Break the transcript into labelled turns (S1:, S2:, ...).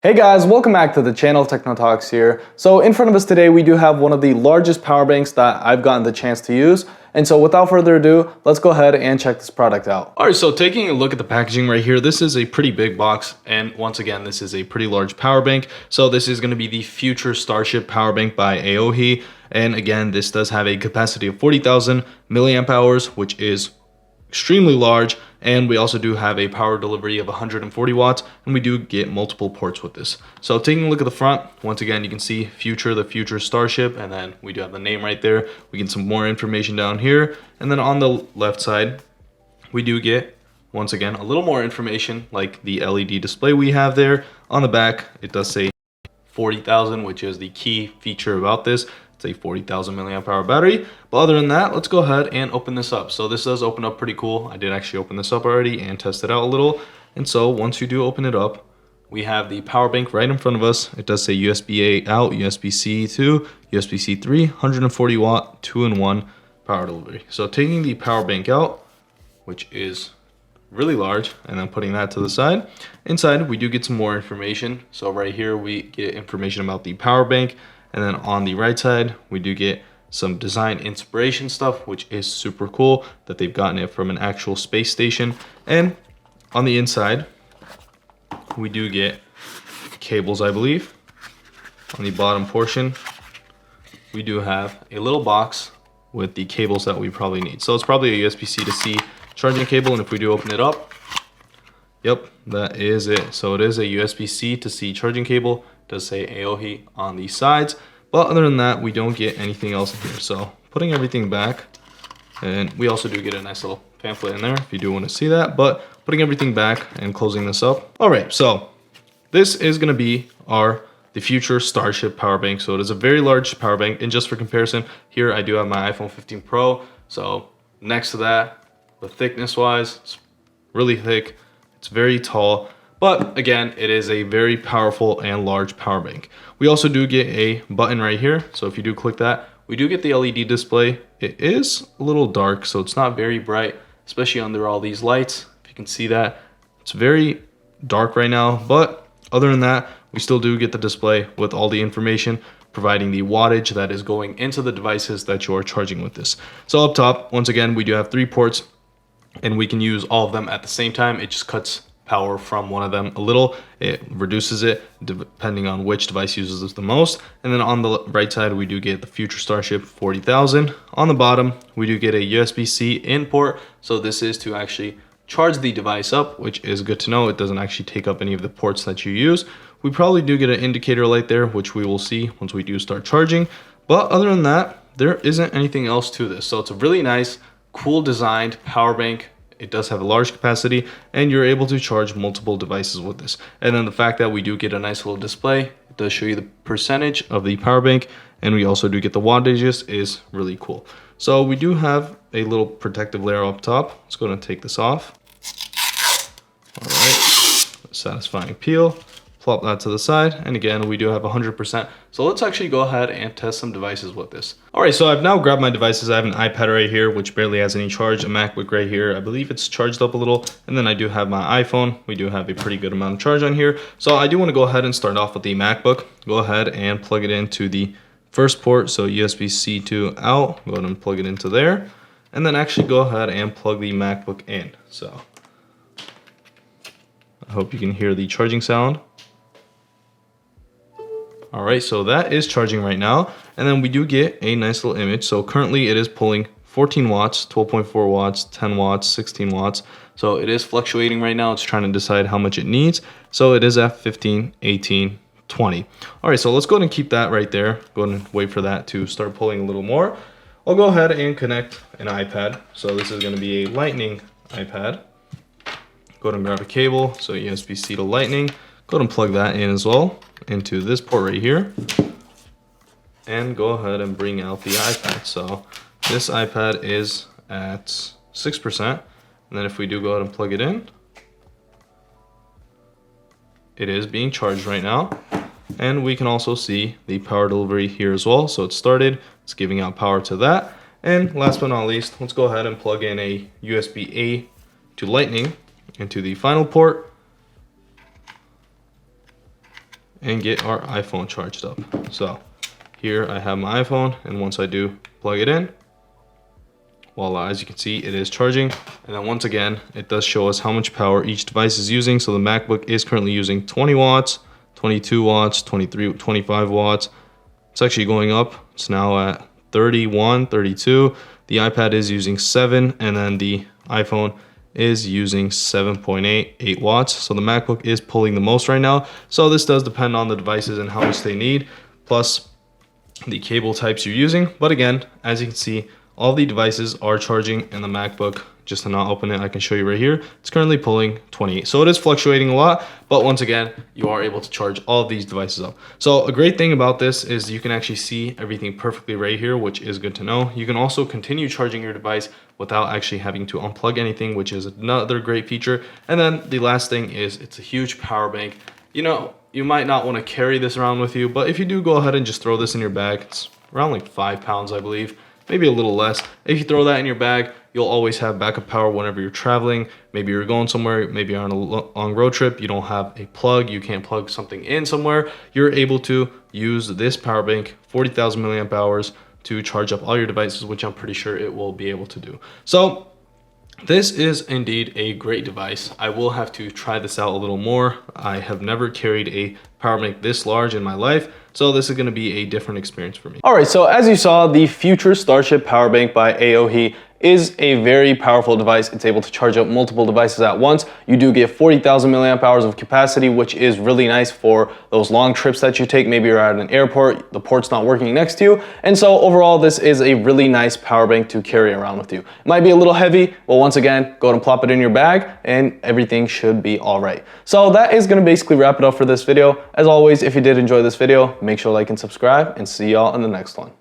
S1: Hey guys, welcome back to the channel. Techno Talks here. So in front of us today we do have one of the largest power banks that I've gotten the chance to use. And so without further ado, let's go ahead and check this product out. Alright, so taking a look at the packaging right here, this is a pretty big box, and once again this is a pretty large power bank. So this is going to be the Future Starship power bank by AOHi, and again this does have a capacity of 40,000 milliamp hours, which is extremely large, and we also do have a power delivery of 140 watts, and we do get multiple ports with this. So taking a look at the front, once again you can see the Future Starship, and then we do have the name right there. We get some more information down here, and then on the left side we do get once again a little more information, like the LED display we have there. On the back it does say 40,000, which is the key feature about this. It's a 40,000 milliamp hour battery. But other than that, let's go ahead and open this up. So this does open up pretty cool. I did actually open this up already and test it out a little. And so once you do open it up, we have the power bank right in front of us. It does say USB-A out, USB-C to, USB-C 3, 140 watt, 2-in-1 power delivery. So taking the power bank out, which is really large, and then putting that to the side. Inside we do get some more information. So right here we get information about the power bank, and then on the right side we do get some design inspiration stuff, which is super cool that they've gotten it from an actual space station. And on the inside we do get cables, I believe. On the bottom portion we do have a little box with the cables that we probably need. So it's probably a USB-C to C charging cable, and if we do open it up, yep, that is it. So it is a USB-C to C charging cable. It does say AOHi on the sides, but other than that we don't get anything else in here. So putting everything back, and we also do get a nice little pamphlet in there if you do want to see that, but putting everything back and closing this up. All right, so this is going to be the Future Starship power bank. So it is a very large power bank, and just for comparison, here I do have my iPhone 15 Pro. So next to that, the thickness wise, it's really thick. It's very tall, but again, it is a very powerful and large power bank. We also do get a button right here. So if you do click that, we do get the LED display. It is a little dark, so it's not very bright, especially under all these lights. If you can see that, it's very dark right now, but other than that, we still do get the display with all the information, providing the wattage that is going into the devices that you are charging with this. So up top, once again, we do have 3 ports, and we can use all of them at the same time. It just cuts power from one of them a little. It reduces it depending on which device uses this the most. And then on the right side we do get the Future Starship 40,000. On the bottom we do get a USB-C in port, so this is to actually charge the device up, which is good to know. It doesn't actually take up any of the ports that you use. We probably do get an indicator light there, which we will see once we do start charging, but other than that there isn't anything else to this. So it's a really nice, cool designed power bank. It does have a large capacity, and you're able to charge multiple devices with this. And then the fact that we do get a nice little display, it does show you the percentage of the power bank, and we also do get the wattages, is really cool. So we do have a little protective layer up top. Let's go ahead and take this off. All right, satisfying peel. Plop that to the side, and again we do have 100%. So let's actually go ahead and test some devices with this. All right, so I've now grabbed my devices. I have an iPad right here, which barely has any charge, a MacBook right here. I believe it's charged up a little, and then I do have my iPhone. We do have a pretty good amount of charge on here. So I do want to go ahead and start off with the MacBook. Go ahead and plug it into the first port, so USB-C to out. Go ahead and plug it into there, and then actually go ahead and plug the MacBook in. So I hope you can hear the charging sound. All right, so that is charging right now, and then we do get a nice little image. So currently it is pulling 14 watts, 12.4 watts, 10 watts, 16 watts. So it is fluctuating right now. It's trying to decide how much it needs. So it is at 15, 18, 20. All right, so let's go ahead and keep that right there. Go ahead and wait for that to start pulling a little more. I'll go ahead and connect an iPad. So this is gonna be a Lightning iPad. Go ahead and grab a cable, so USB-C to Lightning. Go ahead and plug that in as well into this port right here, and go ahead and bring out the iPad. So this iPad is at 6%, and then if we do go ahead and plug it in, it is being charged right now, and we can also see the power delivery here as well. So it started, it's giving out power to that, and last but not least, let's go ahead and plug in a USB-A to Lightning into the final port. and get our iPhone charged up. So here I have my iPhone, and once I do plug it in, voila, as you can see, it is charging. And then once again, it does show us how much power each device is using. So the MacBook is currently using 20 watts, 22 watts, 23, 25 watts. It's actually going up. It's now at 31, 32. The iPad is using 7, and then the iPhone is using 7.8 watts. So the MacBook is pulling the most right now. So this does depend on the devices and how much they need, plus the cable types you're using. But again, as you can see, all the devices are charging, and the MacBook, just to not open it, I can show you right here, it's currently pulling 28. So it is fluctuating a lot, but once again, you are able to charge all of these devices up. So a great thing about this is you can actually see everything perfectly right here, which is good to know. You can also continue charging your device without actually having to unplug anything, which is another great feature. And then the last thing is it's a huge power bank. You know, you might not want to carry this around with you, but if you do, go ahead and just throw this in your bag. It's around like 5 pounds, I believe. Maybe a little less. If you throw that in your bag, you'll always have backup power whenever you're traveling. Maybe you're going somewhere, maybe you're on a long road trip, you don't have a plug, you can't plug something in somewhere. You're able to use this power bank, 40,000 milliamp hours, to charge up all your devices, which I'm pretty sure it will be able to do. So this is indeed a great device. I will have to try this out a little more. I have never carried a power bank this large in my life, so this is going to be a different experience for me. All right, so as you saw, the Future Starship Power Bank by AOHi is a very powerful device. It's able to charge up multiple devices at once. You do get 40,000 milliamp hours of capacity, which is really nice for those long trips that you take. Maybe you're at an airport, the port's not working next to you. And so overall, this is a really nice power bank to carry around with you. It might be a little heavy, but once again, go ahead and plop it in your bag and everything should be all right. So that is gonna basically wrap it up for this video. As always, if you did enjoy this video, make sure to like and subscribe, and see y'all in the next one.